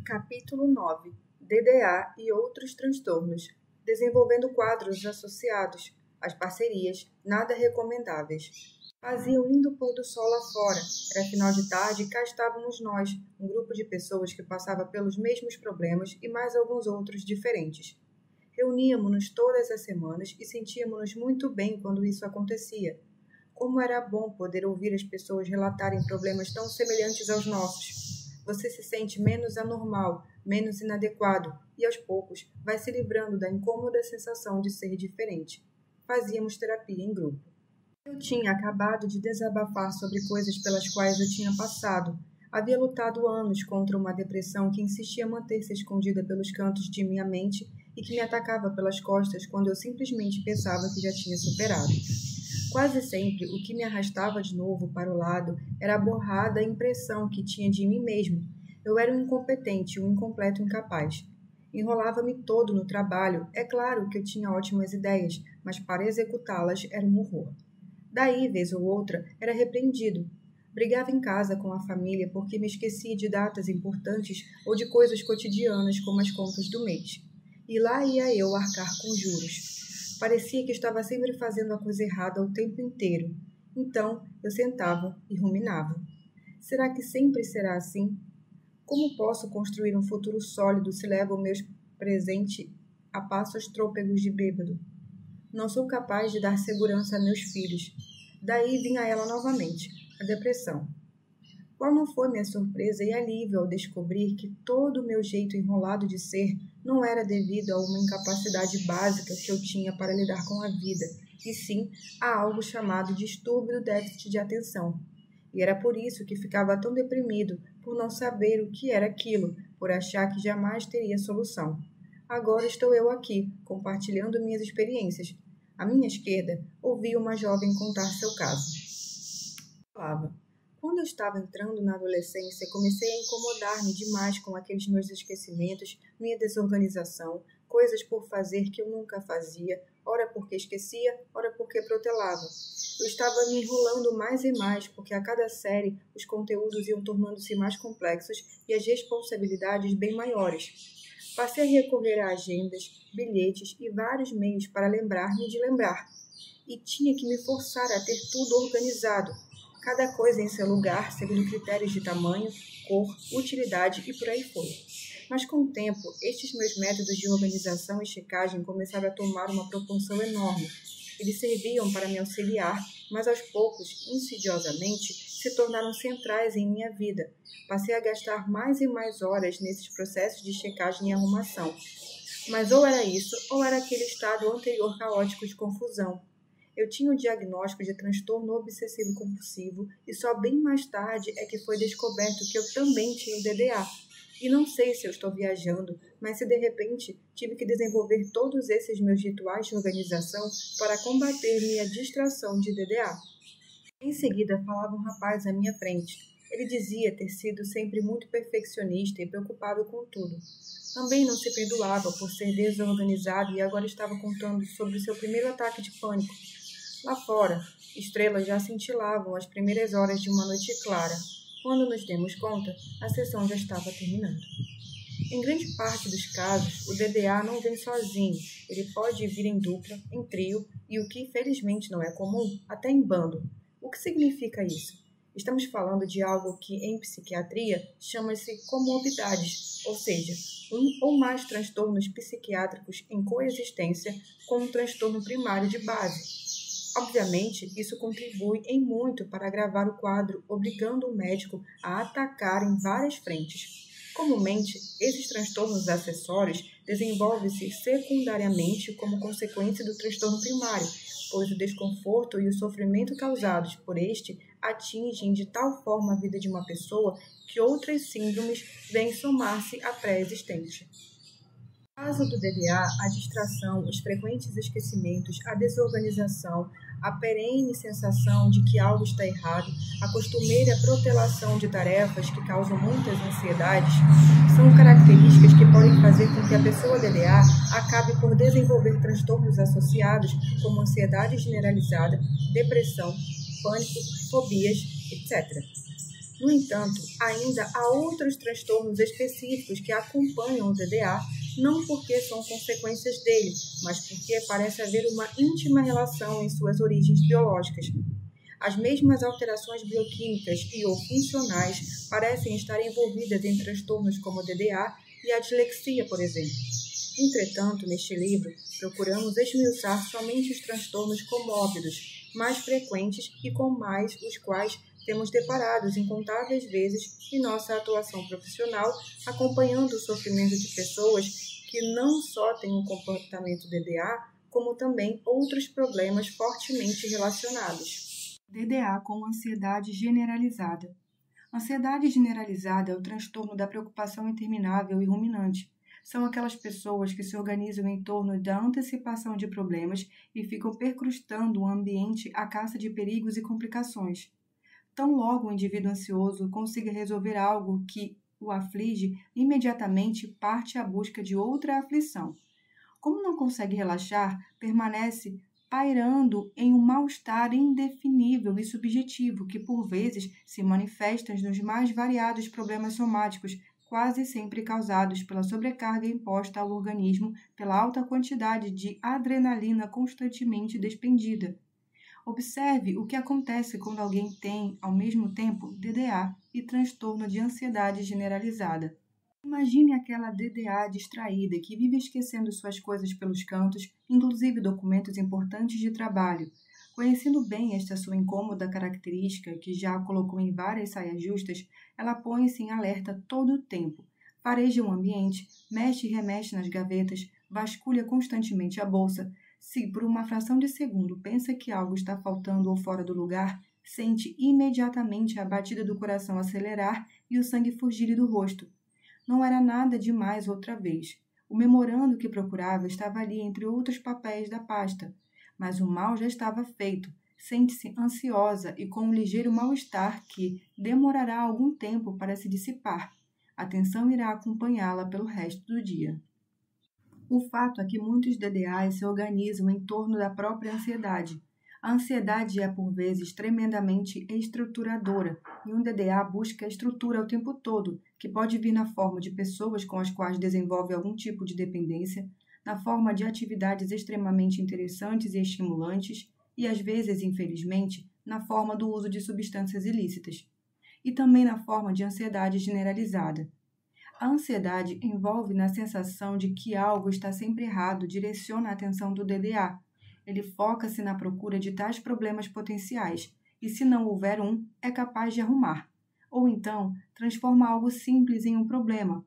Capítulo 9. DDA e outros transtornos. Desenvolvendo quadros associados. As parcerias, nada recomendáveis. Fazia um lindo pôr do sol lá fora. Era final de tarde e cá estávamos nós, um grupo de pessoas que passava pelos mesmos problemas e mais alguns outros diferentes. Reuníamos-nos todas as semanas e sentíamos-nos muito bem quando isso acontecia. Como era bom poder ouvir as pessoas relatarem problemas tão semelhantes aos nossos. Você se sente menos anormal, menos inadequado e, aos poucos, vai se livrando da incômoda sensação de ser diferente. Fazíamos terapia em grupo. Eu tinha acabado de desabafar sobre coisas pelas quais eu tinha passado. Havia lutado anos contra uma depressão que insistia manter-se escondida pelos cantos de minha mente e que me atacava pelas costas quando eu simplesmente pensava que já tinha superado. Quase sempre, o que me arrastava de novo para o lado era a borrada impressão que tinha de mim mesmo. Eu era um incompetente, um incompleto incapaz. Enrolava-me todo no trabalho. É claro que eu tinha ótimas ideias, mas para executá-las era um horror. Daí, vez ou outra, era repreendido. Brigava em casa com a família porque me esquecia de datas importantes ou de coisas cotidianas como as contas do mês. E lá ia eu arcar com juros. Parecia que estava sempre fazendo a coisa errada o tempo inteiro. Então, eu sentava e ruminava. Será que sempre será assim? Como posso construir um futuro sólido se levo o meu presente a passos trôpegos de bêbado? Não sou capaz de dar segurança a meus filhos. Daí vinha ela novamente, a depressão. Qual não foi minha surpresa e alívio ao descobrir que todo o meu jeito enrolado de ser não era devido a uma incapacidade básica que eu tinha para lidar com a vida, e sim a algo chamado distúrbio do déficit de atenção. E era por isso que ficava tão deprimido, por não saber o que era aquilo, por achar que jamais teria solução. Agora estou eu aqui, compartilhando minhas experiências. À minha esquerda, ouvi uma jovem contar seu caso. Falava. Quando eu estava entrando na adolescência, comecei a incomodar-me demais com aqueles meus esquecimentos, minha desorganização, coisas por fazer que eu nunca fazia, ora porque esquecia, ora porque protelava. Eu estava me enrolando mais e mais, porque a cada série os conteúdos iam tornando-se mais complexos e as responsabilidades bem maiores. Passei a recorrer a agendas, bilhetes e vários meios para lembrar-me de lembrar. E tinha que me forçar a ter tudo organizado. Cada coisa em seu lugar, segundo critérios de tamanho, cor, utilidade e por aí foi. Mas com o tempo, estes meus métodos de organização e checagem começaram a tomar uma proporção enorme. Eles serviam para me auxiliar, mas aos poucos, insidiosamente, se tornaram centrais em minha vida. Passei a gastar mais e mais horas nesses processos de checagem e arrumação. Mas ou era isso, ou era aquele estado anterior caótico de confusão. Eu tinha o diagnóstico de transtorno obsessivo-compulsivo e só bem mais tarde é que foi descoberto que eu também tinha o DDA. E não sei se eu estou viajando, mas se de repente tive que desenvolver todos esses meus rituais de organização para combater minha distração de DDA. Em seguida falava um rapaz à minha frente. Ele dizia ter sido sempre muito perfeccionista e preocupado com tudo. Também não se perdoava por ser desorganizado e agora estava contando sobre o seu primeiro ataque de pânico. Lá fora, estrelas já cintilavam as primeiras horas de uma noite clara. Quando nos demos conta, a sessão já estava terminando. Em grande parte dos casos, o DDA não vem sozinho. Ele pode vir em dupla, em trio e, o que felizmente não é comum, até em bando. O que significa isso? Estamos falando de algo que, em psiquiatria, chama-se comorbidades, ou seja, um ou mais transtornos psiquiátricos em coexistência com um transtorno primário de base. Obviamente, isso contribui em muito para agravar o quadro, obrigando o médico a atacar em várias frentes. Comumente, esses transtornos acessórios desenvolvem-se secundariamente como consequência do transtorno primário, pois o desconforto e o sofrimento causados por este atingem de tal forma a vida de uma pessoa que outras síndromes vêm somar-se à pré-existente. No caso do DDA, a distração, os frequentes esquecimentos, a desorganização, a perene sensação de que algo está errado, a costumeira protelação de tarefas que causam muitas ansiedades, são características que podem fazer com que a pessoa DDA acabe por desenvolver transtornos associados como ansiedade generalizada, depressão, pânico, fobias, etc. No entanto, ainda há outros transtornos específicos que acompanham o DDA, não porque são consequências dele, mas porque parece haver uma íntima relação em suas origens biológicas. As mesmas alterações bioquímicas e ou funcionais parecem estar envolvidas em transtornos como o DDA e a dislexia, por exemplo. Entretanto, neste livro, procuramos esmiuçar somente os transtornos comórbidos, mais frequentes e com mais os quais temos deparados incontáveis vezes em nossa atuação profissional, acompanhando o sofrimento de pessoas que não só têm um comportamento DDA, como também outros problemas fortemente relacionados. DDA com ansiedade generalizada. Ansiedade generalizada é o transtorno da preocupação interminável e ruminante. São aquelas pessoas que se organizam em torno da antecipação de problemas e ficam percrustando o ambiente à caça de perigos e complicações. Tão logo o indivíduo ansioso consiga resolver algo que o aflige, imediatamente parte à busca de outra aflição. Como não consegue relaxar, permanece pairando em um mal-estar indefinível e subjetivo que, por vezes, se manifesta nos mais variados problemas somáticos, quase sempre causados pela sobrecarga imposta ao organismo pela alta quantidade de adrenalina constantemente despendida. Observe o que acontece quando alguém tem, ao mesmo tempo, DDA e transtorno de ansiedade generalizada. Imagine aquela DDA distraída que vive esquecendo suas coisas pelos cantos, inclusive documentos importantes de trabalho. Conhecendo bem esta sua incômoda característica, que já a colocou em várias saias justas, ela põe-se em alerta todo o tempo. Fareja o ambiente, mexe e remexe nas gavetas, vasculha constantemente a bolsa. Se por uma fração de segundo pensa que algo está faltando ou fora do lugar, sente imediatamente a batida do coração acelerar e o sangue fugir do rosto. Não era nada demais outra vez. O memorando que procurava estava ali entre outros papéis da pasta, mas o mal já estava feito. Sente-se ansiosa e com um ligeiro mal-estar que demorará algum tempo para se dissipar. A tensão irá acompanhá-la pelo resto do dia. O fato é que muitos DDAs se organizam em torno da própria ansiedade. A ansiedade é, por vezes, tremendamente estruturadora, e um DDA busca a estrutura o tempo todo, que pode vir na forma de pessoas com as quais desenvolve algum tipo de dependência, na forma de atividades extremamente interessantes e estimulantes, e às vezes, infelizmente, na forma do uso de substâncias ilícitas, e também na forma de ansiedade generalizada. A ansiedade envolve na sensação de que algo está sempre errado, direciona a atenção do DDA. Ele foca-se na procura de tais problemas potenciais, e se não houver um, é capaz de arrumar. Ou então, transforma algo simples em um problema.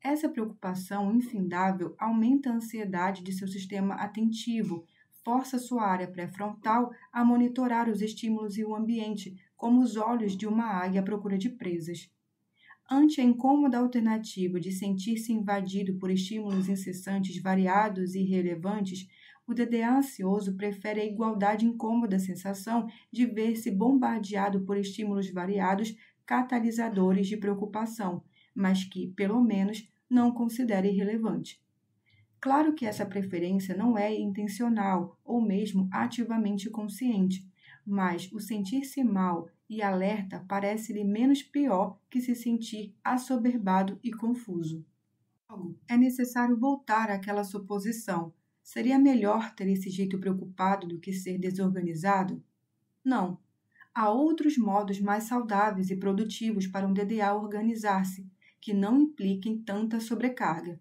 Essa preocupação infindável aumenta a ansiedade de seu sistema atentivo, força sua área pré-frontal a monitorar os estímulos e o ambiente, como os olhos de uma águia à procura de presas. Ante a incômoda alternativa de sentir-se invadido por estímulos incessantes, variados e irrelevantes, o DDA ansioso prefere a igualdade incômoda sensação de ver-se bombardeado por estímulos variados, catalisadores de preocupação, mas que, pelo menos, não considera irrelevante. Claro que essa preferência não é intencional ou mesmo ativamente consciente, mas o sentir-se mal e alerta parece-lhe menos pior que se sentir assoberbado e confuso. Logo, é necessário voltar àquela suposição. Seria melhor ter esse jeito preocupado do que ser desorganizado? Não. Há outros modos mais saudáveis e produtivos para um DDA organizar-se, que não impliquem tanta sobrecarga.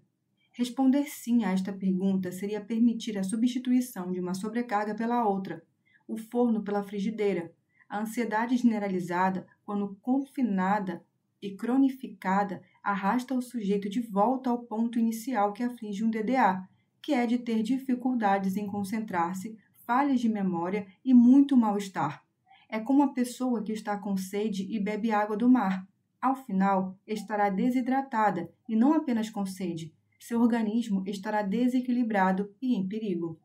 Responder sim a esta pergunta seria permitir a substituição de uma sobrecarga pela outra, o forno pela frigideira. A ansiedade generalizada, quando confinada e cronificada, arrasta o sujeito de volta ao ponto inicial que aflige um DDA, que é de ter dificuldades em concentrar-se, falhas de memória e muito mal-estar. É como a pessoa que está com sede e bebe água do mar. Ao final, estará desidratada e não apenas com sede. Seu organismo estará desequilibrado e em perigo.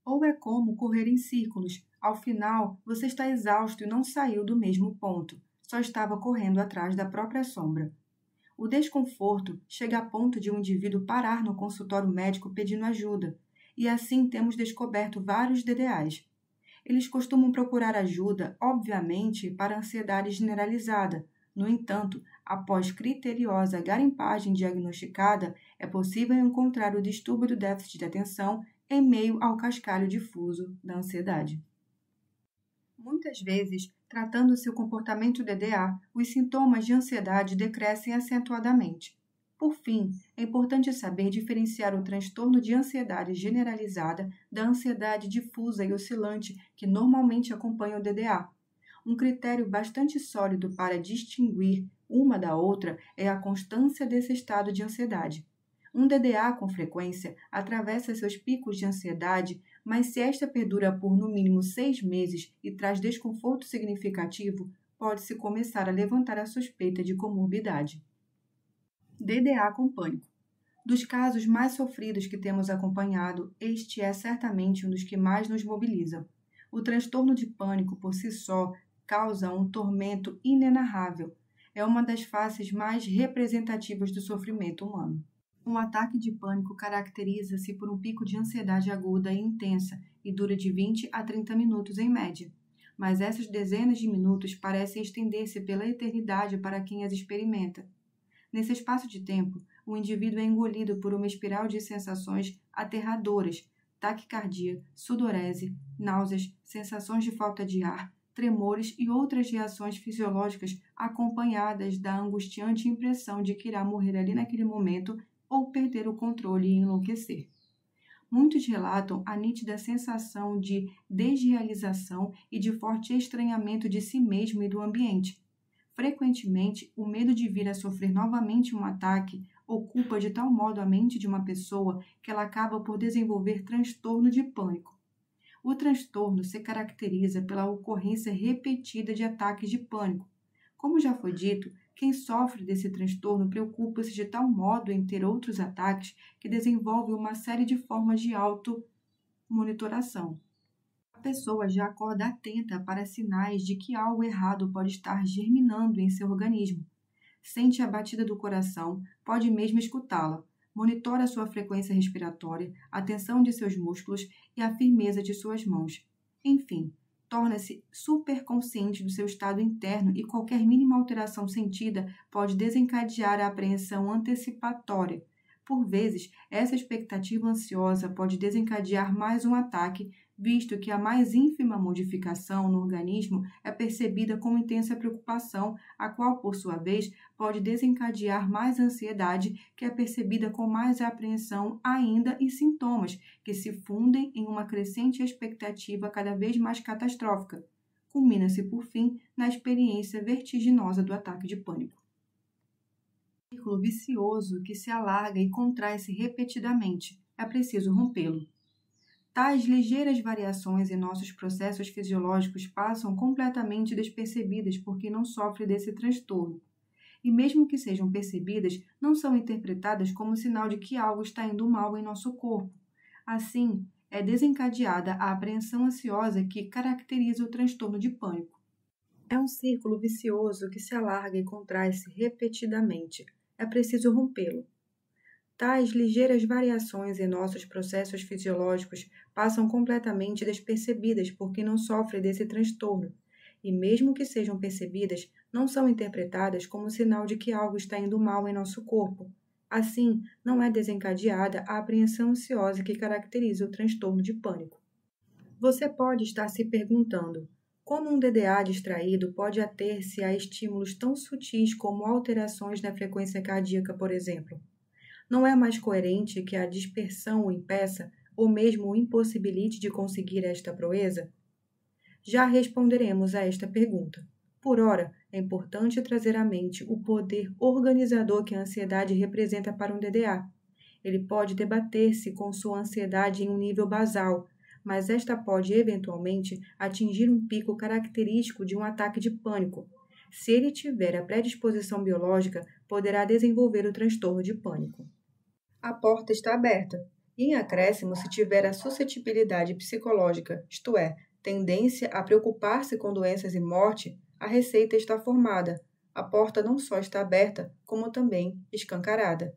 Ou é como correr em círculos. Ao final, você está exausto e não saiu do mesmo ponto. Só estava correndo atrás da própria sombra. O desconforto chega a ponto de um indivíduo parar no consultório médico pedindo ajuda. E assim temos descoberto vários DDAs. Eles costumam procurar ajuda, obviamente, para ansiedade generalizada. No entanto, após criteriosa garimpagem diagnosticada, é possível encontrar o distúrbio do déficit de atenção em meio ao cascalho difuso da ansiedade. Muitas vezes, tratando-se o comportamento DDA, os sintomas de ansiedade decrescem acentuadamente. Por fim, é importante saber diferenciar o transtorno de ansiedade generalizada da ansiedade difusa e oscilante que normalmente acompanha o DDA. Um critério bastante sólido para distinguir uma da outra é a constância desse estado de ansiedade. Um DDA, com frequência, atravessa seus picos de ansiedade, mas se esta perdura por no mínimo 6 meses e traz desconforto significativo, pode-se começar a levantar a suspeita de comorbidade. DDA com pânico. Dos casos mais sofridos que temos acompanhado, este é certamente um dos que mais nos mobilizam. O transtorno de pânico, por si só, causa um tormento inenarrável. É uma das faces mais representativas do sofrimento humano. Um ataque de pânico caracteriza-se por um pico de ansiedade aguda e intensa e dura de 20 a 30 minutos em média. Mas essas dezenas de minutos parecem estender-se pela eternidade para quem as experimenta. Nesse espaço de tempo, o indivíduo é engolido por uma espiral de sensações aterradoras, taquicardia, sudorese, náuseas, sensações de falta de ar, tremores e outras reações fisiológicas acompanhadas da angustiante impressão de que irá morrer ali naquele momento ou perder o controle e enlouquecer. Muitos relatam a nítida sensação de desrealização e de forte estranhamento de si mesmo e do ambiente. Frequentemente, o medo de vir a sofrer novamente um ataque ocupa de tal modo a mente de uma pessoa que ela acaba por desenvolver transtorno de pânico. O transtorno se caracteriza pela ocorrência repetida de ataques de pânico. Como já foi dito, quem sofre desse transtorno preocupa-se de tal modo em ter outros ataques que desenvolve uma série de formas de auto-monitoração. A pessoa já acorda atenta para sinais de que algo errado pode estar germinando em seu organismo. Sente a batida do coração, pode mesmo escutá-la. Monitora sua frequência respiratória, a tensão de seus músculos e a firmeza de suas mãos. Enfim, torna-se superconsciente do seu estado interno e qualquer mínima alteração sentida pode desencadear a apreensão antecipatória. Por vezes, essa expectativa ansiosa pode desencadear mais um ataque, visto que a mais ínfima modificação no organismo é percebida como intensa preocupação, a qual, por sua vez, pode desencadear mais ansiedade, que é percebida com mais apreensão ainda e sintomas, que se fundem em uma crescente expectativa cada vez mais catastrófica. Culmina-se, por fim, na experiência vertiginosa do ataque de pânico. Círculo vicioso que se alarga e contrai-se repetidamente. É preciso rompê-lo. Tais ligeiras variações em nossos processos fisiológicos passam completamente despercebidas por quem não sofre desse transtorno. E mesmo que sejam percebidas, não são interpretadas como sinal de que algo está indo mal em nosso corpo. Assim, é desencadeada a apreensão ansiosa que caracteriza o transtorno de pânico. É um círculo vicioso que se alarga e contrai-se repetidamente. É preciso rompê-lo. Tais ligeiras variações em nossos processos fisiológicos passam completamente despercebidas por quem não sofre desse transtorno, e mesmo que sejam percebidas, não são interpretadas como sinal de que algo está indo mal em nosso corpo. Assim, não é desencadeada a apreensão ansiosa que caracteriza o transtorno de pânico. Você pode estar se perguntando: como um DDA distraído pode ater-se a estímulos tão sutis como alterações na frequência cardíaca, por exemplo? Não é mais coerente que a dispersão o impeça ou mesmo o impossibilite de conseguir esta proeza? Já responderemos a esta pergunta. Por ora, é importante trazer à mente o poder organizador que a ansiedade representa para um DDA. Ele pode debater-se com sua ansiedade em um nível basal, mas esta pode, eventualmente, atingir um pico característico de um ataque de pânico. Se ele tiver a predisposição biológica, poderá desenvolver o transtorno de pânico. A porta está aberta. E, em acréscimo, se tiver a suscetibilidade psicológica, isto é, tendência a preocupar-se com doenças e morte, a receita está formada. A porta não só está aberta, como também escancarada.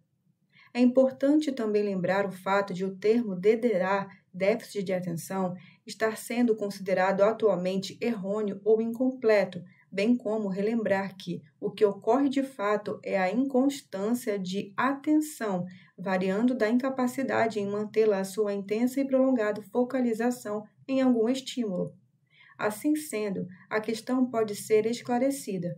É importante também lembrar o fato de o termo DDA, déficit de atenção, estar sendo considerado atualmente errôneo ou incompleto, bem como relembrar que o que ocorre de fato é a inconstância de atenção, variando da incapacidade em mantê-la a sua intensa e prolongada focalização em algum estímulo. Assim sendo, a questão pode ser esclarecida.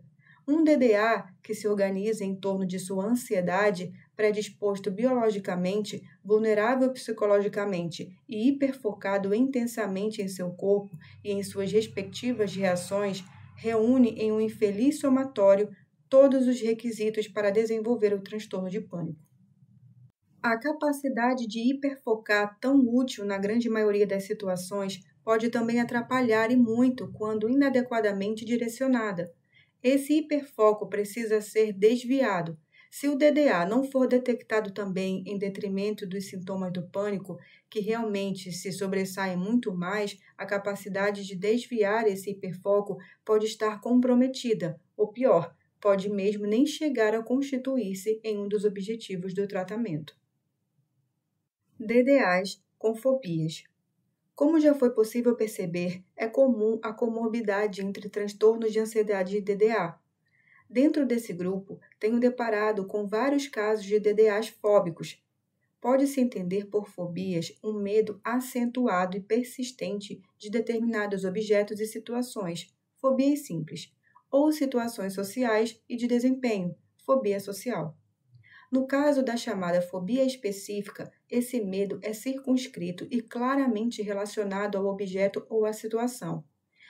Um DDA que se organiza em torno de sua ansiedade, predisposto biologicamente, vulnerável psicologicamente e hiperfocado intensamente em seu corpo e em suas respectivas reações, reúne em um infeliz somatório todos os requisitos para desenvolver o transtorno de pânico. A capacidade de hiperfocar, tão útil na grande maioria das situações, pode também atrapalhar e muito quando inadequadamente direcionada. Esse hiperfoco precisa ser desviado. Se o DDA não for detectado também em detrimento dos sintomas do pânico, que realmente se sobressaem muito mais, a capacidade de desviar esse hiperfoco pode estar comprometida, ou pior, pode mesmo nem chegar a constituir-se em um dos objetivos do tratamento. DDAs com fobias. Como já foi possível perceber, é comum a comorbidade entre transtornos de ansiedade e DDA. Dentro desse grupo, tenho deparado com vários casos de DDAs fóbicos. Pode-se entender por fobias um medo acentuado e persistente de determinados objetos e situações, fobias simples, ou situações sociais e de desempenho, fobia social. No caso da chamada fobia específica, esse medo é circunscrito e claramente relacionado ao objeto ou à situação.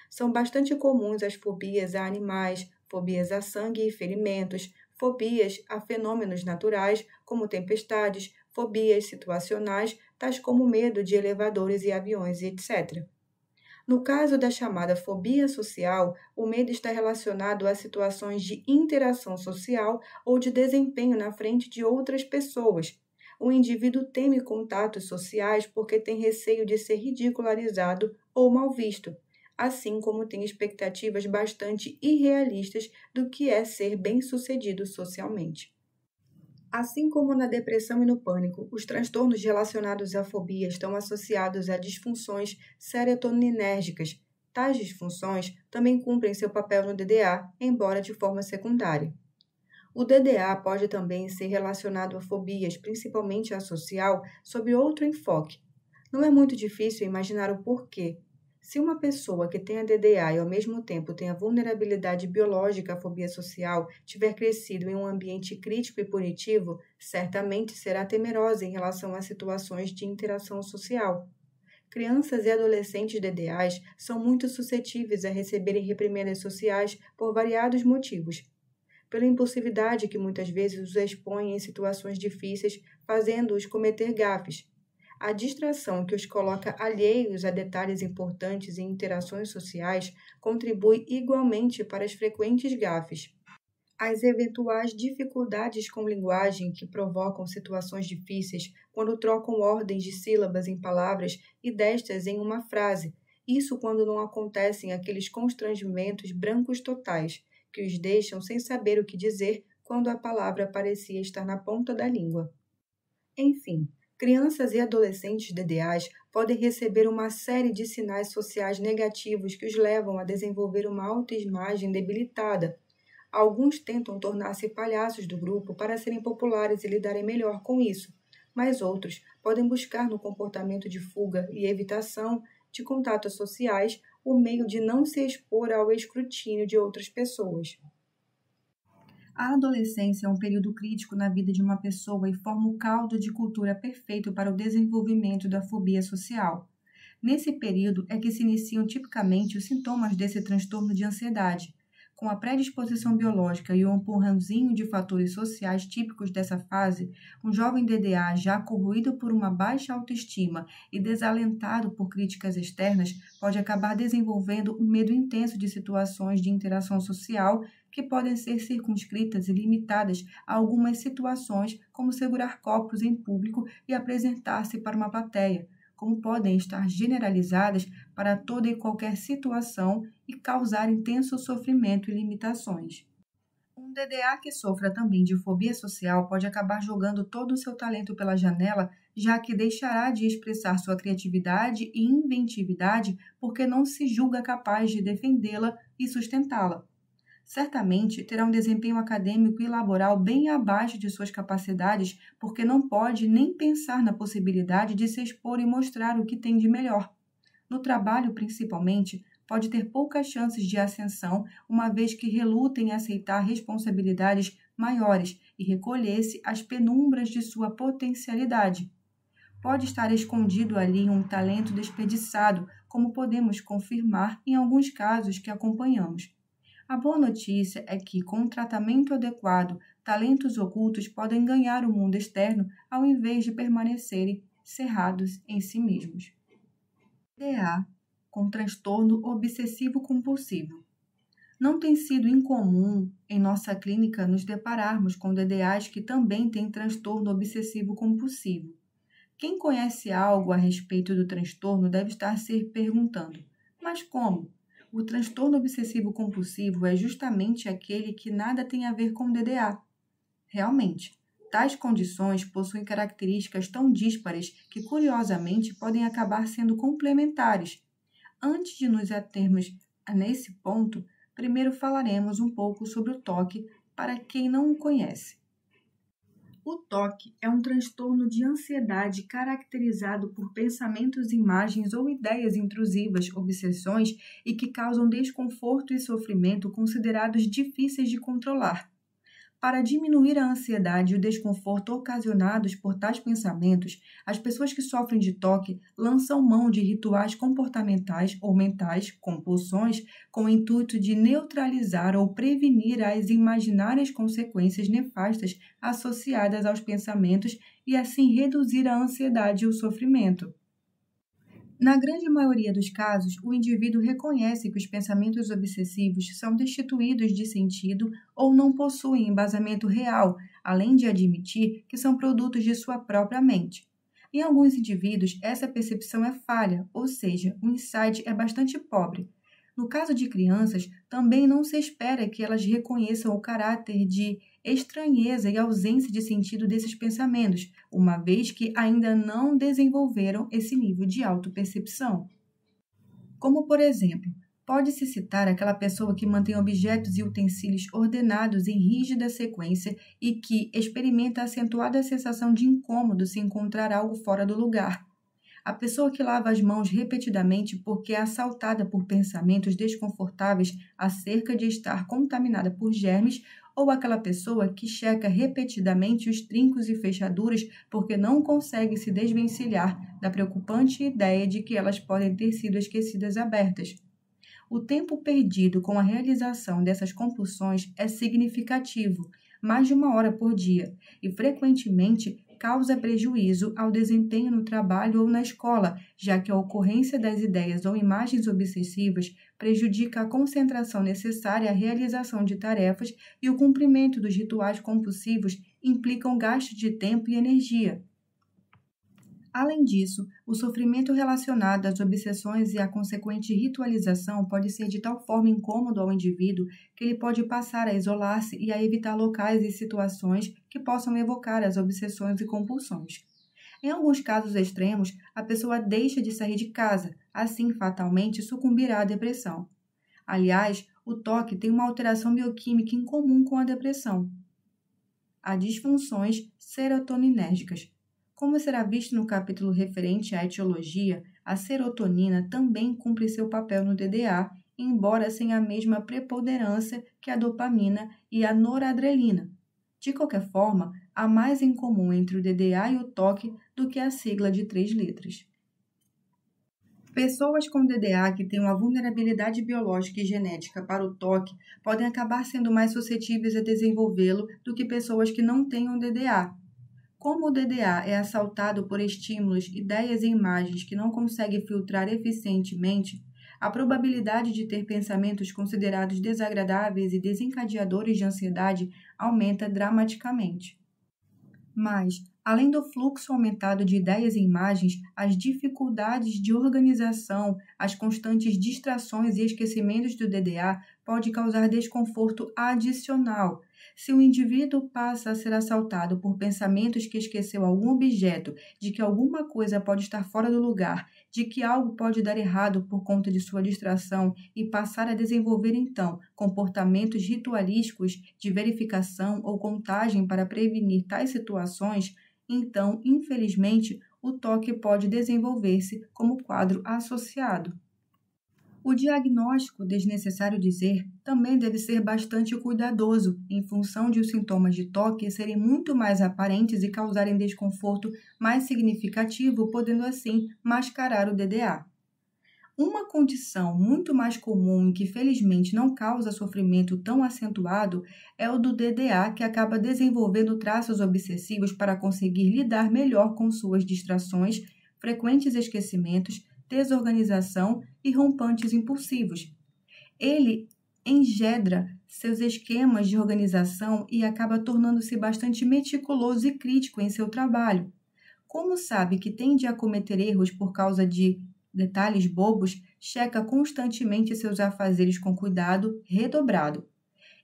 São bastante comuns as fobias a animais, fobias a sangue e ferimentos, fobias a fenômenos naturais, como tempestades, fobias situacionais, tais como medo de elevadores e aviões, etc. No caso da chamada fobia social, o medo está relacionado a situações de interação social ou de desempenho na frente de outras pessoas. O indivíduo teme contatos sociais porque tem receio de ser ridicularizado ou mal visto, assim como tem expectativas bastante irrealistas do que é ser bem-sucedido socialmente. Assim como na depressão e no pânico, os transtornos relacionados à fobia estão associados a disfunções serotoninérgicas. Tais disfunções também cumprem seu papel no DDA, embora de forma secundária. O DDA pode também ser relacionado a fobias, principalmente a social, sob outro enfoque. Não é muito difícil imaginar o porquê. Se uma pessoa que tem a DDA e ao mesmo tempo tem a vulnerabilidade biológica à fobia social tiver crescido em um ambiente crítico e punitivo, certamente será temerosa em relação a situações de interação social. Crianças e adolescentes DDAs são muito suscetíveis a receberem reprimendas sociais por variados motivos. Pela impulsividade que muitas vezes os expõe em situações difíceis, fazendo-os cometer gafes. A distração que os coloca alheios a detalhes importantes em interações sociais contribui igualmente para as frequentes gafes. As eventuais dificuldades com linguagem que provocam situações difíceis quando trocam ordens de sílabas em palavras e destas em uma frase, isso quando não acontecem aqueles constrangimentos brancos totais, que os deixam sem saber o que dizer quando a palavra parecia estar na ponta da língua. Enfim, crianças e adolescentes DDAs podem receber uma série de sinais sociais negativos que os levam a desenvolver uma autoimagem debilitada. Alguns tentam tornar-se palhaços do grupo para serem populares e lidarem melhor com isso, mas outros podem buscar no comportamento de fuga e evitação de contatos sociais o meio de não se expor ao escrutínio de outras pessoas. A adolescência é um período crítico na vida de uma pessoa e forma o caldo de cultura perfeito para o desenvolvimento da fobia social. Nesse período é que se iniciam tipicamente os sintomas desse transtorno de ansiedade. Com a predisposição biológica e o empurrãozinho de fatores sociais típicos dessa fase, um jovem DDA já corroído por uma baixa autoestima e desalentado por críticas externas pode acabar desenvolvendo um medo intenso de situações de interação social que podem ser circunscritas e limitadas a algumas situações, como segurar copos em público e apresentar-se para uma plateia, como podem estar generalizadas para toda e qualquer situação e causar intenso sofrimento e limitações. Um Um DDA que sofra também de fobia social pode acabar jogando todo o seu talento pela janela, já que deixará de expressar sua criatividade e inventividade porque não se julga capaz de defendê-la e sustentá-la. Certamente terá um desempenho acadêmico e laboral bem abaixo de suas capacidades, porque não pode nem pensar na possibilidade de se expor e mostrar o que tem de melhor. No trabalho, principalmente, pode ter poucas chances de ascensão, uma vez que reluta em aceitar responsabilidades maiores e recolher-se às penumbras de sua potencialidade. Pode estar escondido ali um talento desperdiçado, como podemos confirmar em alguns casos que acompanhamos. A boa notícia é que, com um tratamento adequado, talentos ocultos podem ganhar o mundo externo ao invés de permanecerem cerrados em si mesmos. DA com transtorno obsessivo-compulsivo. Não tem sido incomum em nossa clínica nos depararmos com DDAs que também têm transtorno obsessivo-compulsivo. Quem conhece algo a respeito do transtorno deve estar se perguntando: mas como? O transtorno obsessivo-compulsivo é justamente aquele que nada tem a ver com DDA. Realmente, tais condições possuem características tão díspares que, curiosamente, podem acabar sendo complementares. Antes de nos atermos nesse ponto, primeiro falaremos um pouco sobre o TOC para quem não o conhece. O TOC é um transtorno de ansiedade caracterizado por pensamentos, imagens ou ideias intrusivas, obsessões e que causam desconforto e sofrimento considerados difíceis de controlar. Para diminuir a ansiedade e o desconforto ocasionados por tais pensamentos, as pessoas que sofrem de TOC lançam mão de rituais comportamentais ou mentais, compulsões, com o intuito de neutralizar ou prevenir as imaginárias consequências nefastas associadas aos pensamentos e assim reduzir a ansiedade e o sofrimento. Na grande maioria dos casos, o indivíduo reconhece que os pensamentos obsessivos são destituídos de sentido ou não possuem embasamento real, além de admitir que são produtos de sua própria mente. Em alguns indivíduos, essa percepção é falha, ou seja, o insight é bastante pobre. No caso de crianças, também não se espera que elas reconheçam o caráter de estranheza e ausência de sentido desses pensamentos, uma vez que ainda não desenvolveram esse nível de autopercepção. Como, por exemplo, pode-se citar aquela pessoa que mantém objetos e utensílios ordenados em rígida sequência e que experimenta a acentuada sensação de incômodo se encontrar algo fora do lugar. A pessoa que lava as mãos repetidamente porque é assaltada por pensamentos desconfortáveis acerca de estar contaminada por germes, ou aquela pessoa que checa repetidamente os trincos e fechaduras porque não consegue se desvencilhar da preocupante ideia de que elas podem ter sido esquecidas abertas. O tempo perdido com a realização dessas compulsões é significativo, mais de 1 hora por dia, e frequentemente causa prejuízo ao desempenho no trabalho ou na escola, já que a ocorrência das ideias ou imagens obsessivas prejudica a concentração necessária à realização de tarefas e o cumprimento dos rituais compulsivos implicam gasto de tempo e energia. Além disso, o sofrimento relacionado às obsessões e à consequente ritualização pode ser de tal forma incômodo ao indivíduo que ele pode passar a isolar-se e a evitar locais e situações que possam evocar as obsessões e compulsões. Em alguns casos extremos, a pessoa deixa de sair de casa, assim fatalmente sucumbirá à depressão. Aliás, o TOC tem uma alteração bioquímica em comum com a depressão: as disfunções serotoninérgicas. Como será visto no capítulo referente à etiologia, a serotonina também cumpre seu papel no DDA, embora sem a mesma preponderância que a dopamina e a noradrenalina. De qualquer forma, há mais em comum entre o DDA e o TOC do que a sigla de 3 letras. Pessoas com DDA que têm uma vulnerabilidade biológica e genética para o TOC podem acabar sendo mais suscetíveis a desenvolvê-lo do que pessoas que não tenham DDA. Como o DDA é assaltado por estímulos, ideias e imagens que não consegue filtrar eficientemente, a probabilidade de ter pensamentos considerados desagradáveis e desencadeadores de ansiedade aumenta dramaticamente. Mas, além do fluxo aumentado de ideias e imagens, as dificuldades de organização, as constantes distrações e esquecimentos do DDA podem causar desconforto adicional, Se o indivíduo passa a ser assaltado por pensamentos que esqueceu algum objeto, de que alguma coisa pode estar fora do lugar, de que algo pode dar errado por conta de sua distração e passar a desenvolver então comportamentos ritualísticos de verificação ou contagem para prevenir tais situações, então, infelizmente, o toque pode desenvolver-se como quadro associado. O diagnóstico, desnecessário dizer, também deve ser bastante cuidadoso, em função de os sintomas de toque serem muito mais aparentes e causarem desconforto mais significativo, podendo assim mascarar o DDA. Uma condição muito mais comum e que felizmente não causa sofrimento tão acentuado é o do DDA, que acaba desenvolvendo traços obsessivos para conseguir lidar melhor com suas distrações, frequentes esquecimentos, desorganização e rompantes impulsivos. Ele engendra seus esquemas de organização e acaba tornando-se bastante meticuloso e crítico em seu trabalho. Como sabe que tende a cometer erros por causa de detalhes bobos, checa constantemente seus afazeres com cuidado redobrado.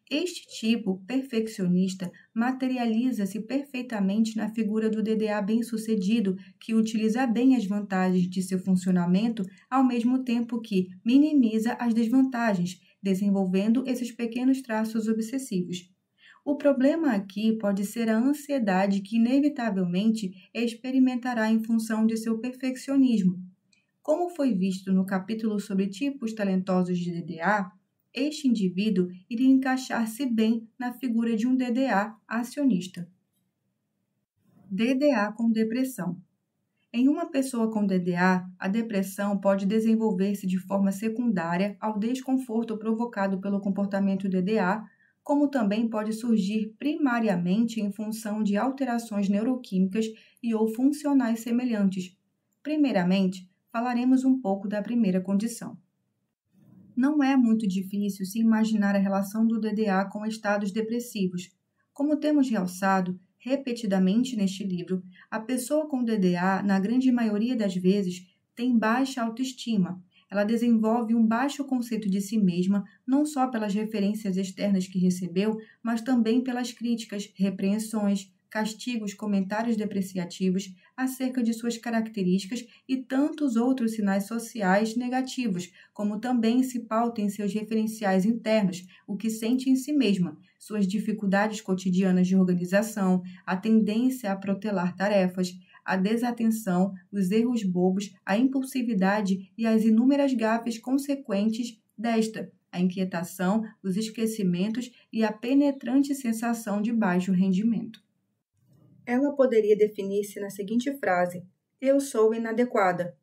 Este tipo perfeccionista materializa-se perfeitamente na figura do DDA bem-sucedido, que utiliza bem as vantagens de seu funcionamento, ao mesmo tempo que minimiza as desvantagens, desenvolvendo esses pequenos traços obsessivos. O problema aqui pode ser a ansiedade que inevitavelmente experimentará em função de seu perfeccionismo. Como foi visto no capítulo sobre tipos talentosos de DDA, este indivíduo iria encaixar-se bem na figura de um DDA acionista. DDA com depressão. Em uma pessoa com DDA, a depressão pode desenvolver-se de forma secundária ao desconforto provocado pelo comportamento DDA, como também pode surgir primariamente em função de alterações neuroquímicas e ou funcionais semelhantes. Primeiramente, falaremos um pouco da primeira condição. Não é muito difícil se imaginar a relação do DDA com estados depressivos. Como temos realçado repetidamente neste livro, a pessoa com DDA, na grande maioria das vezes, tem baixa autoestima. Ela desenvolve um baixo conceito de si mesma, não só pelas referências externas que recebeu, mas também pelas críticas, repreensões, castigos, comentários depreciativos acerca de suas características e tantos outros sinais sociais negativos, como também se pauta em seus referenciais internos, o que sente em si mesma, suas dificuldades cotidianas de organização, a tendência a protelar tarefas, a desatenção, os erros bobos, a impulsividade e as inúmeras gafes consequentes desta, a inquietação, os esquecimentos e a penetrante sensação de baixo rendimento. Ela poderia definir-se na seguinte frase: eu sou inadequada.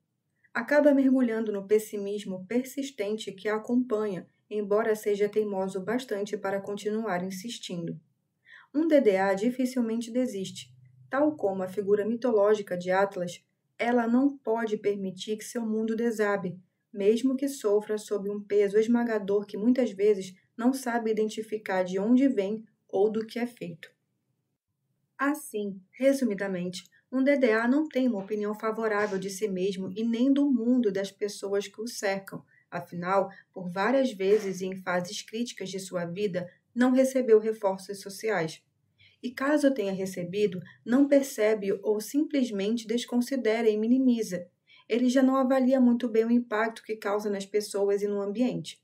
Acaba mergulhando no pessimismo persistente que a acompanha, embora seja teimoso bastante para continuar insistindo. Um DDA dificilmente desiste. Tal como a figura mitológica de Atlas, ela não pode permitir que seu mundo desabe, mesmo que sofra sob um peso esmagador que muitas vezes não sabe identificar de onde vem ou do que é feito. Assim, resumidamente, um DDA não tem uma opinião favorável de si mesmo e nem do mundo das pessoas que o cercam. Afinal, por várias vezes e em fases críticas de sua vida, não recebeu reforços sociais. E caso tenha recebido, não percebe ou simplesmente desconsidera e minimiza. Ele já não avalia muito bem o impacto que causa nas pessoas e no ambiente.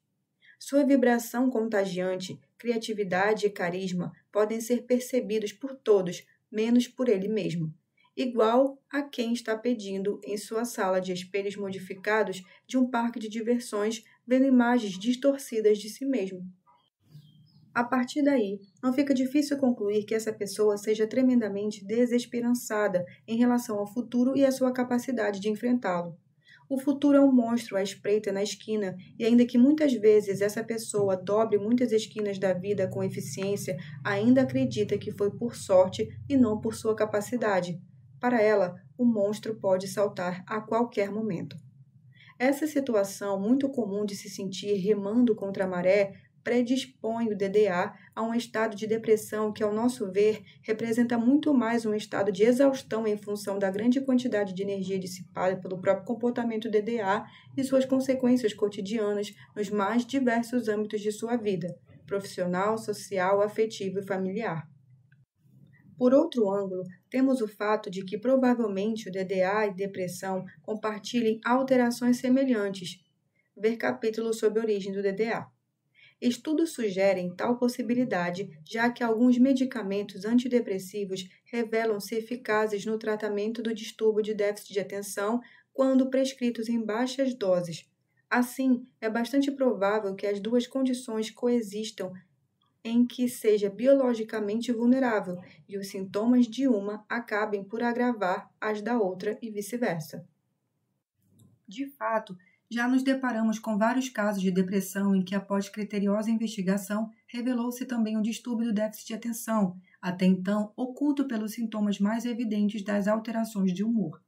Sua vibração contagiante, criatividade e carisma podem ser percebidos por todos, menos por ele mesmo, igual a quem está pedindo em sua sala de espelhos modificados de um parque de diversões, vendo imagens distorcidas de si mesmo. A partir daí, não fica difícil concluir que essa pessoa seja tremendamente desesperançada em relação ao futuro e à sua capacidade de enfrentá-lo. O futuro é um monstro à espreita na esquina, e ainda que muitas vezes essa pessoa dobre muitas esquinas da vida com eficiência, ainda acredita que foi por sorte e não por sua capacidade. Para ela, o monstro pode saltar a qualquer momento. Essa situação, muito comum de se sentir remando contra a maré, predispõe o DDA a um estado de depressão que, ao nosso ver, representa muito mais um estado de exaustão em função da grande quantidade de energia dissipada pelo próprio comportamento DDA e suas consequências cotidianas nos mais diversos âmbitos de sua vida, profissional, social, afetivo e familiar. Por outro ângulo, temos o fato de que provavelmente o DDA e depressão compartilhem alterações semelhantes. Ver capítulo sobre a origem do DDA. Estudos sugerem tal possibilidade, já que alguns medicamentos antidepressivos revelam-se eficazes no tratamento do distúrbio de déficit de atenção quando prescritos em baixas doses. Assim, é bastante provável que as duas condições coexistam em que seja biologicamente vulnerável e os sintomas de uma acabem por agravar as da outra e vice-versa. De fato, já nos deparamos com vários casos de depressão em que, após criteriosa investigação, revelou-se também um distúrbio do déficit de atenção, até então oculto pelos sintomas mais evidentes das alterações de humor.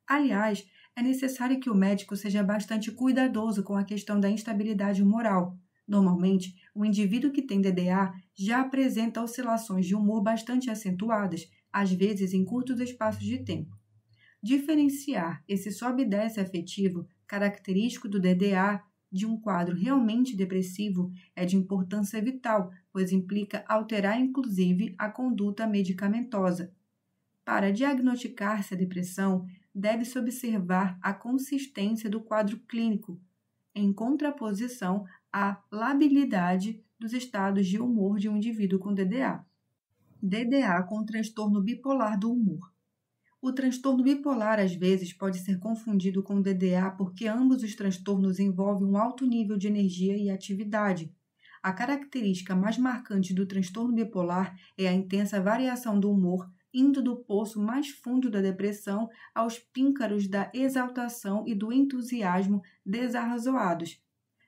Aliás, é necessário que o médico seja bastante cuidadoso com a questão da instabilidade humoral. Normalmente, o indivíduo que tem DDA já apresenta oscilações de humor bastante acentuadas, às vezes em curtos espaços de tempo. Diferenciar esse sobe e desce afetivo, característico do DDA, de um quadro realmente depressivo é de importância vital, pois implica alterar inclusive a conduta medicamentosa. Para diagnosticar-se a depressão, deve-se observar a consistência do quadro clínico, em contraposição à labilidade dos estados de humor de um indivíduo com DDA. DDA com transtorno bipolar do humor. O transtorno bipolar, às vezes, pode ser confundido com DDA porque ambos os transtornos envolvem um alto nível de energia e atividade. A característica mais marcante do transtorno bipolar é a intensa variação do humor, indo do poço mais fundo da depressão aos píncaros da exaltação e do entusiasmo desarrazoados.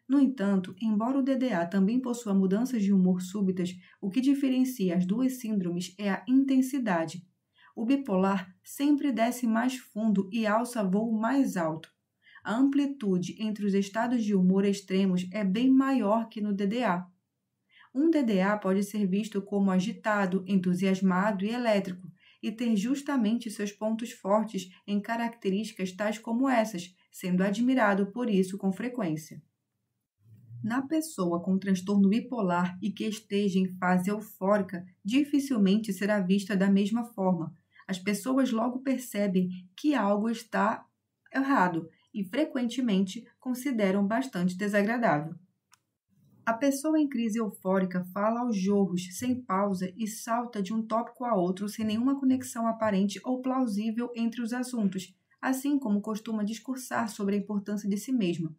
No entanto, embora o DDA também possua mudanças de humor súbitas, o que diferencia as duas síndromes é a intensidade. O bipolar sempre desce mais fundo e alça voo mais alto. A amplitude entre os estados de humor extremos é bem maior que no DDA. Um DDA pode ser visto como agitado, entusiasmado e elétrico, e ter justamente seus pontos fortes em características tais como essas, sendo admirado por isso com frequência. Na pessoa com transtorno bipolar e que esteja em fase eufórica, dificilmente será vista da mesma forma. As pessoas logo percebem que algo está errado e frequentemente consideram bastante desagradável. A pessoa em crise eufórica fala aos jorros, sem pausa, e salta de um tópico a outro sem nenhuma conexão aparente ou plausível entre os assuntos, assim como costuma discursar sobre a importância de si mesma.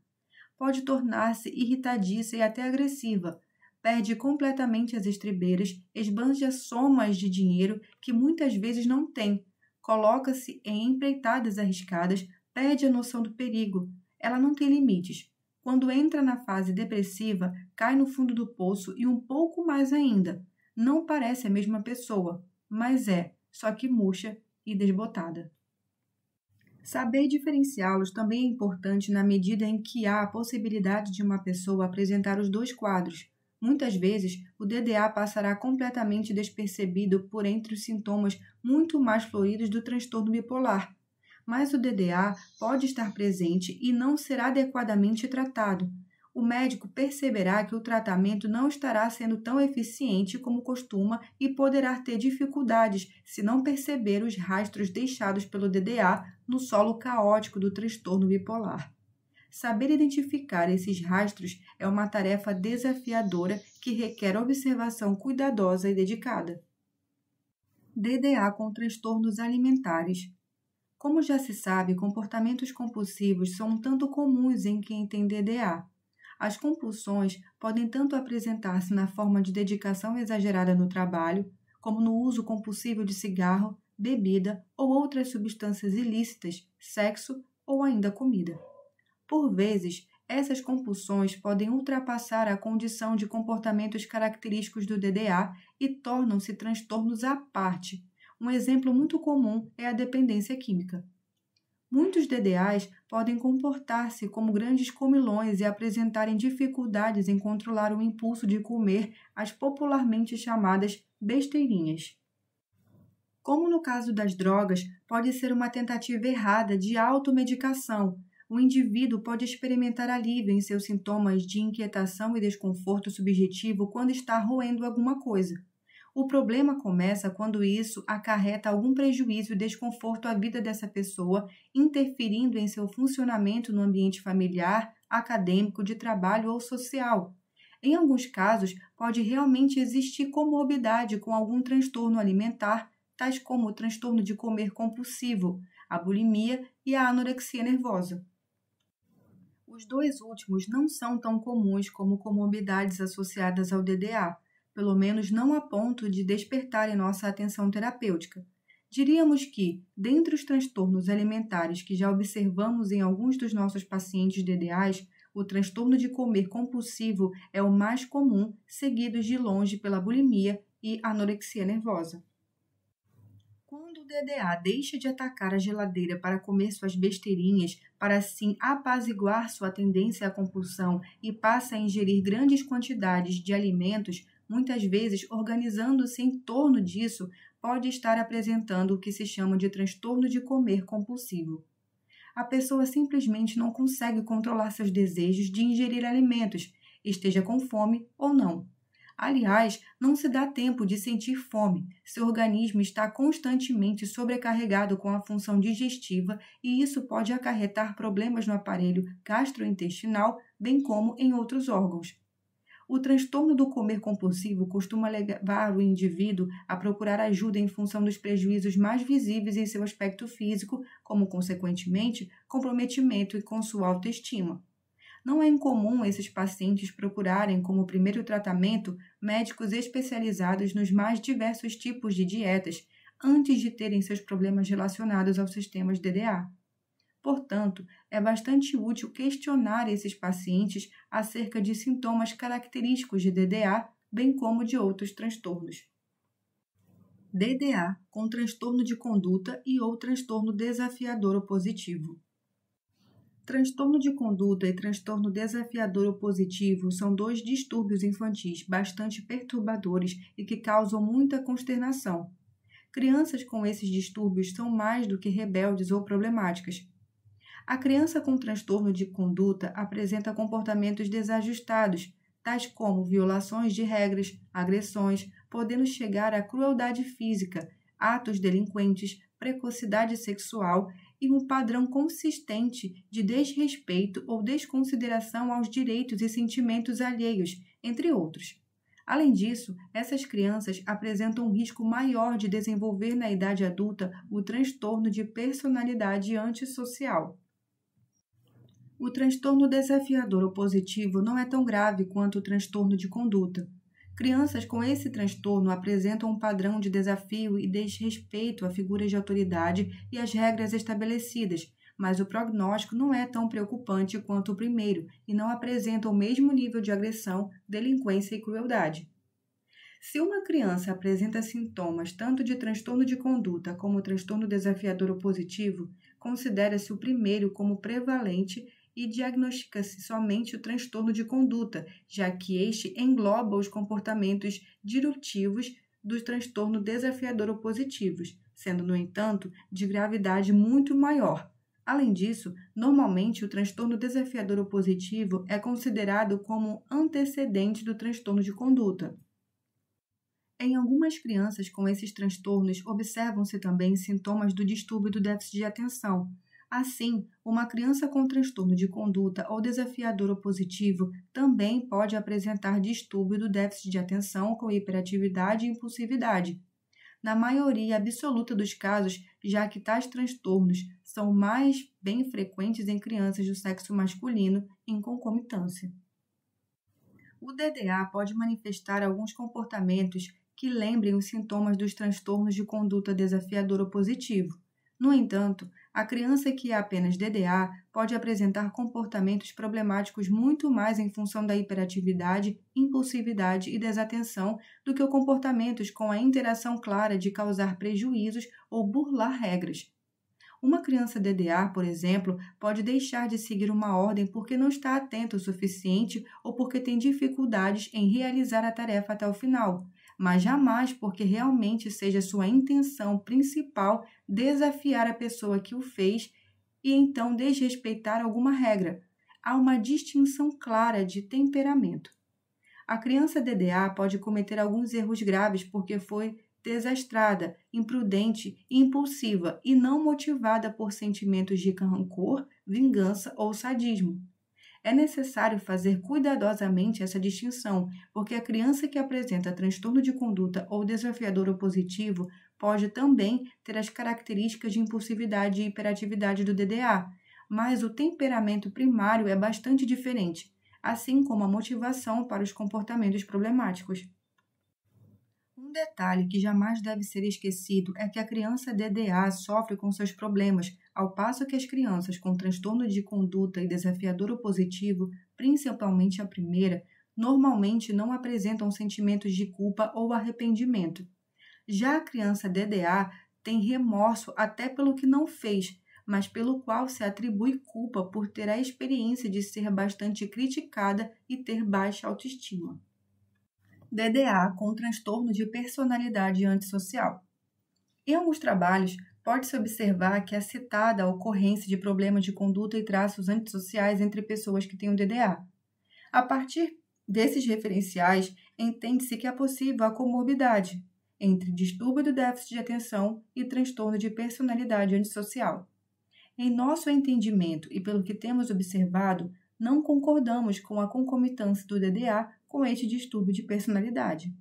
Pode tornar-se irritadiça e até agressiva, perde completamente as estribeiras, esbanja somas de dinheiro que muitas vezes não tem, coloca-se em empreitadas arriscadas, perde a noção do perigo. Ela não tem limites. Quando entra na fase depressiva, cai no fundo do poço e um pouco mais ainda. Não parece a mesma pessoa, mas é, só que murcha e desbotada. Saber diferenciá-los também é importante na medida em que há a possibilidade de uma pessoa apresentar os dois quadros. Muitas vezes, o DDA passará completamente despercebido por entre os sintomas muito mais floridos do transtorno bipolar. Mas o DDA pode estar presente e não será adequadamente tratado. O médico perceberá que o tratamento não estará sendo tão eficiente como costuma e poderá ter dificuldades se não perceber os rastros deixados pelo DDA no solo caótico do transtorno bipolar. Saber identificar esses rastros é uma tarefa desafiadora que requer observação cuidadosa e dedicada. DDA com transtornos alimentares. Como já se sabe, comportamentos compulsivos são um tanto comuns em quem tem DDA. As compulsões podem tanto apresentar-se na forma de dedicação exagerada no trabalho, como no uso compulsivo de cigarro, bebida ou outras substâncias ilícitas, sexo ou ainda comida. Por vezes, essas compulsões podem ultrapassar a condição de comportamentos característicos do DDA e tornam-se transtornos à parte. Um exemplo muito comum é a dependência química. Muitos DDAs podem comportar-se como grandes comilões e apresentarem dificuldades em controlar o impulso de comer as popularmente chamadas besteirinhas. Como no caso das drogas, pode ser uma tentativa errada de automedicação, o indivíduo pode experimentar alívio em seus sintomas de inquietação e desconforto subjetivo quando está roendo alguma coisa. O problema começa quando isso acarreta algum prejuízo e desconforto à vida dessa pessoa, interferindo em seu funcionamento no ambiente familiar, acadêmico, de trabalho ou social. Em alguns casos, pode realmente existir comorbidade com algum transtorno alimentar, tais como o transtorno de comer compulsivo, a bulimia e a anorexia nervosa. Os dois últimos não são tão comuns como comorbidades associadas ao DDA, pelo menos não a ponto de despertarem nossa atenção terapêutica. Diríamos que, dentre os transtornos alimentares que já observamos em alguns dos nossos pacientes DDAs, o transtorno de comer compulsivo é o mais comum, seguido de longe pela bulimia e anorexia nervosa. Quando o DDA deixa de atacar a geladeira para comer suas besteirinhas, para assim apaziguar sua tendência à compulsão e passa a ingerir grandes quantidades de alimentos, muitas vezes organizando-se em torno disso, pode estar apresentando o que se chama de transtorno de comer compulsivo. A pessoa simplesmente não consegue controlar seus desejos de ingerir alimentos, esteja com fome ou não. Aliás, não se dá tempo de sentir fome. Seu organismo está constantemente sobrecarregado com a função digestiva e isso pode acarretar problemas no aparelho gastrointestinal, bem como em outros órgãos. O transtorno do comer compulsivo costuma levar o indivíduo a procurar ajuda em função dos prejuízos mais visíveis em seu aspecto físico, como, consequentemente, comprometimento com sua autoestima. Não é incomum esses pacientes procurarem como primeiro tratamento médicos especializados nos mais diversos tipos de dietas antes de terem seus problemas relacionados aos sistemas DDA. Portanto, é bastante útil questionar esses pacientes acerca de sintomas característicos de DDA, bem como de outros transtornos. DDA com transtorno de conduta e ou transtorno desafiador opositivo. Transtorno de conduta e transtorno desafiador opositivo são dois distúrbios infantis bastante perturbadores e que causam muita consternação. Crianças com esses distúrbios são mais do que rebeldes ou problemáticas. A criança com transtorno de conduta apresenta comportamentos desajustados, tais como violações de regras, agressões, podendo chegar à crueldade física, atos delinquentes, precocidade sexual e um padrão consistente de desrespeito ou desconsideração aos direitos e sentimentos alheios, entre outros. Além disso, essas crianças apresentam um risco maior de desenvolver na idade adulta o transtorno de personalidade antissocial. O transtorno desafiador opositivo não é tão grave quanto o transtorno de conduta. Crianças com esse transtorno apresentam um padrão de desafio e desrespeito a figuras de autoridade e às regras estabelecidas, mas o prognóstico não é tão preocupante quanto o primeiro e não apresenta o mesmo nível de agressão, delinquência e crueldade. Se uma criança apresenta sintomas tanto de transtorno de conduta como transtorno desafiador opositivo, considera-se o primeiro como prevalente e diagnostica-se somente o transtorno de conduta, já que este engloba os comportamentos disruptivos do transtorno desafiador opositivos, sendo, no entanto, de gravidade muito maior. Além disso, normalmente o transtorno desafiador opositivo é considerado como antecedente do transtorno de conduta. Em algumas crianças com esses transtornos, observam-se também sintomas do distúrbio do déficit de atenção. Assim, uma criança com transtorno de conduta ou desafiador opositivo também pode apresentar distúrbio do déficit de atenção com hiperatividade e impulsividade. Na maioria absoluta dos casos, já que tais transtornos são mais bem frequentes em crianças do sexo masculino em concomitância. O DDA pode manifestar alguns comportamentos que lembrem os sintomas dos transtornos de conduta desafiador opositivo. No entanto, a criança que é apenas DDA pode apresentar comportamentos problemáticos muito mais em função da hiperatividade, impulsividade e desatenção do que comportamentos com a interação clara de causar prejuízos ou burlar regras. Uma criança DDA, por exemplo, pode deixar de seguir uma ordem porque não está atenta o suficiente ou porque tem dificuldades em realizar a tarefa até o final, mas jamais porque realmente seja sua intenção principal desafiar a pessoa que o fez e então desrespeitar alguma regra. Há uma distinção clara de temperamento. A criança DDA pode cometer alguns erros graves porque foi desastrada, imprudente e impulsiva e não motivada por sentimentos de rancor, vingança ou sadismo. É necessário fazer cuidadosamente essa distinção, porque a criança que apresenta transtorno de conduta ou desafiador opositivo pode também ter as características de impulsividade e hiperatividade do DDA, mas o temperamento primário é bastante diferente, assim como a motivação para os comportamentos problemáticos. Um detalhe que jamais deve ser esquecido é que a criança DDA sofre com seus problemas, ao passo que as crianças com transtorno de conduta e desafiador opositivo, principalmente a primeira, normalmente não apresentam sentimentos de culpa ou arrependimento. Já a criança DDA tem remorso até pelo que não fez, mas pelo qual se atribui culpa por ter a experiência de ser bastante criticada e ter baixa autoestima. DDA com transtorno de personalidade antissocial. Em alguns trabalhos, pode-se observar que é citada a ocorrência de problemas de conduta e traços antissociais entre pessoas que têm o DDA. A partir desses referenciais, entende-se que é possível a comorbidade entre distúrbio do déficit de atenção e transtorno de personalidade antissocial. Em nosso entendimento e pelo que temos observado, não concordamos com a concomitância do DDA com este distúrbio de personalidade.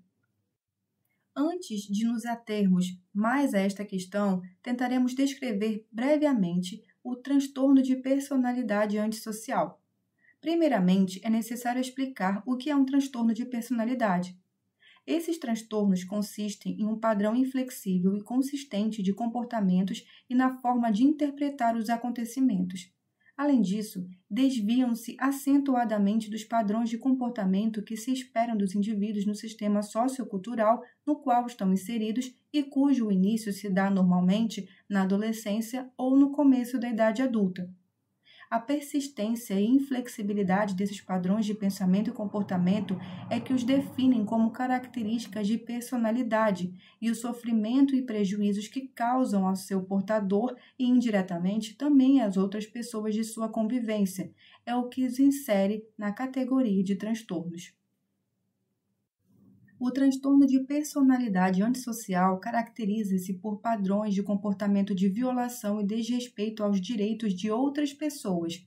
Antes de nos atermos mais a esta questão, tentaremos descrever brevemente o transtorno de personalidade antissocial. Primeiramente, é necessário explicar o que é um transtorno de personalidade. Esses transtornos consistem em um padrão inflexível e consistente de comportamentos e na forma de interpretar os acontecimentos. Além disso, desviam-se acentuadamente dos padrões de comportamento que se esperam dos indivíduos no sistema sociocultural no qual estão inseridos e cujo início se dá normalmente na adolescência ou no começo da idade adulta. A persistência e inflexibilidade desses padrões de pensamento e comportamento é que os definem como características de personalidade e o sofrimento e prejuízos que causam ao seu portador e indiretamente também às outras pessoas de sua convivência é o que os insere na categoria de transtornos. O transtorno de personalidade antissocial caracteriza-se por padrões de comportamento de violação e desrespeito aos direitos de outras pessoas.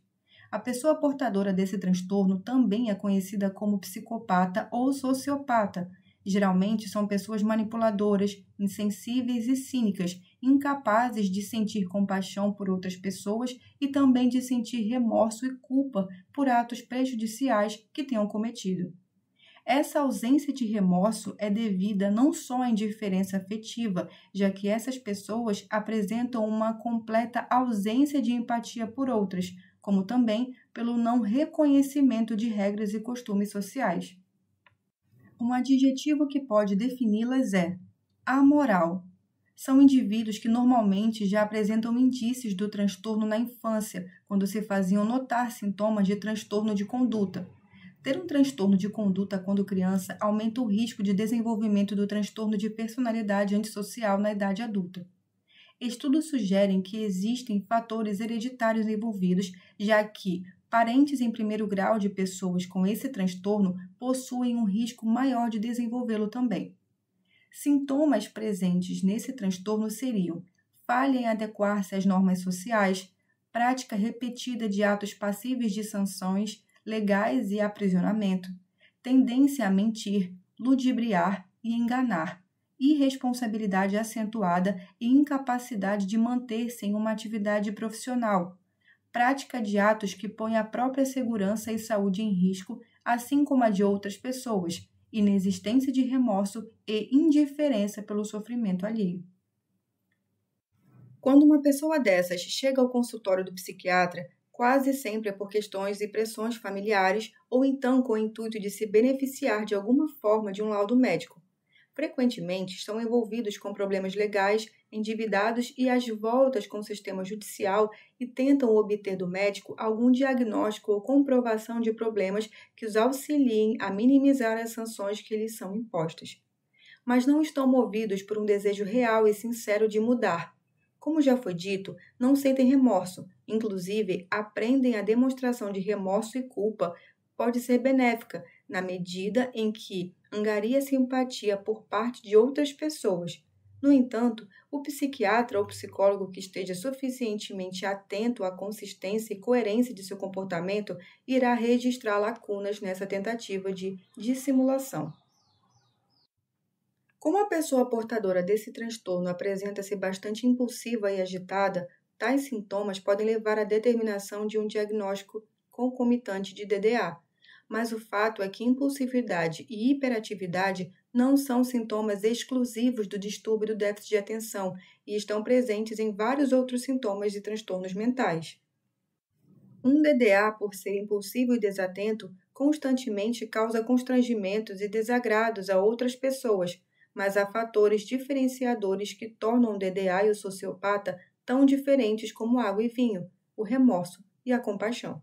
A pessoa portadora desse transtorno também é conhecida como psicopata ou sociopata. Geralmente são pessoas manipuladoras, insensíveis e cínicas, incapazes de sentir compaixão por outras pessoas e também de sentir remorso e culpa por atos prejudiciais que tenham cometido. Essa ausência de remorso é devida não só à indiferença afetiva, já que essas pessoas apresentam uma completa ausência de empatia por outras, como também pelo não reconhecimento de regras e costumes sociais. Um adjetivo que pode defini-las é amoral. São indivíduos que normalmente já apresentam indícios do transtorno na infância, quando se faziam notar sintomas de transtorno de conduta. Ter um transtorno de conduta quando criança aumenta o risco de desenvolvimento do transtorno de personalidade antissocial na idade adulta. Estudos sugerem que existem fatores hereditários envolvidos, já que parentes em primeiro grau de pessoas com esse transtorno possuem um risco maior de desenvolvê-lo também. Sintomas presentes nesse transtorno seriam falha em adequar-se às normas sociais, prática repetida de atos passíveis de sanções legais e aprisionamento, tendência a mentir, ludibriar e enganar, irresponsabilidade acentuada e incapacidade de manter-se em uma atividade profissional, prática de atos que põem a própria segurança e saúde em risco, assim como a de outras pessoas, inexistência de remorso e indiferença pelo sofrimento alheio. Quando uma pessoa dessas chega ao consultório do psiquiatra, quase sempre é por questões e pressões familiares ou então com o intuito de se beneficiar de alguma forma de um laudo médico. Frequentemente estão envolvidos com problemas legais, endividados e às voltas com o sistema judicial e tentam obter do médico algum diagnóstico ou comprovação de problemas que os auxiliem a minimizar as sanções que lhes são impostas. Mas não estão movidos por um desejo real e sincero de mudar. Como já foi dito, não sentem remorso, inclusive aprendem a demonstração de remorso e culpa pode ser benéfica, na medida em que angaria simpatia por parte de outras pessoas. No entanto, o psiquiatra ou psicólogo que esteja suficientemente atento à consistência e coerência de seu comportamento irá registrar lacunas nessa tentativa de dissimulação. Como a pessoa portadora desse transtorno apresenta-se bastante impulsiva e agitada, tais sintomas podem levar à determinação de um diagnóstico concomitante de DDA. Mas o fato é que impulsividade e hiperatividade não são sintomas exclusivos do distúrbio do déficit de atenção e estão presentes em vários outros sintomas de transtornos mentais. Um DDA, por ser impulsivo e desatento, constantemente causa constrangimentos e desagrados a outras pessoas, mas há fatores diferenciadores que tornam o DDA e o sociopata tão diferentes como água e vinho, o remorso e a compaixão.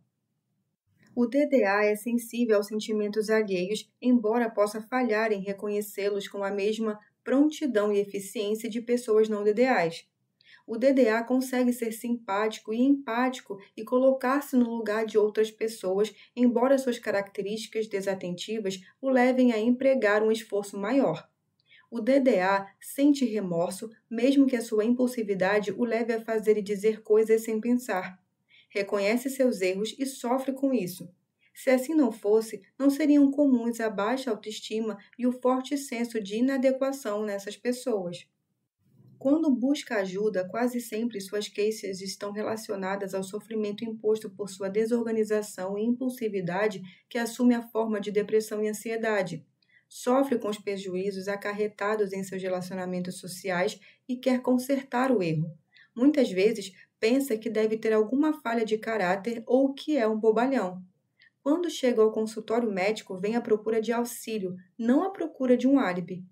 O DDA é sensível aos sentimentos alheios, embora possa falhar em reconhecê-los com a mesma prontidão e eficiência de pessoas não DDAs. O DDA consegue ser simpático e empático e colocar-se no lugar de outras pessoas, embora suas características desatentivas o levem a empregar um esforço maior. O DDA sente remorso, mesmo que a sua impulsividade o leve a fazer e dizer coisas sem pensar. Reconhece seus erros e sofre com isso. Se assim não fosse, não seriam comuns a baixa autoestima e o forte senso de inadequação nessas pessoas. Quando busca ajuda, quase sempre suas queixas estão relacionadas ao sofrimento imposto por sua desorganização e impulsividade que assume a forma de depressão e ansiedade. Sofre com os prejuízos acarretados em seus relacionamentos sociais e quer consertar o erro. Muitas vezes, pensa que deve ter alguma falha de caráter ou que é um bobalhão. Quando chega ao consultório médico, vem à procura de auxílio, não à procura de um álibi.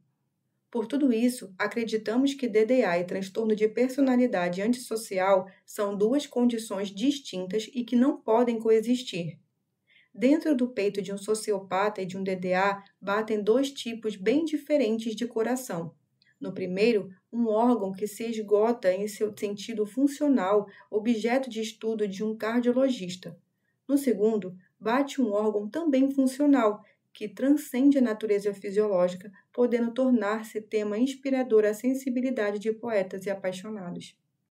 Por tudo isso, acreditamos que DDA e transtorno de personalidade antissocial são duas condições distintas e que não podem coexistir. Dentro do peito de um sociopata e de um DDA batem dois tipos bem diferentes de coração. No primeiro, um órgão que se esgota em seu sentido funcional, objeto de estudo de um cardiologista. No segundo, bate um órgão também funcional, que transcende a natureza fisiológica, podendo tornar-se tema inspirador à sensibilidade de poetas e apaixonados.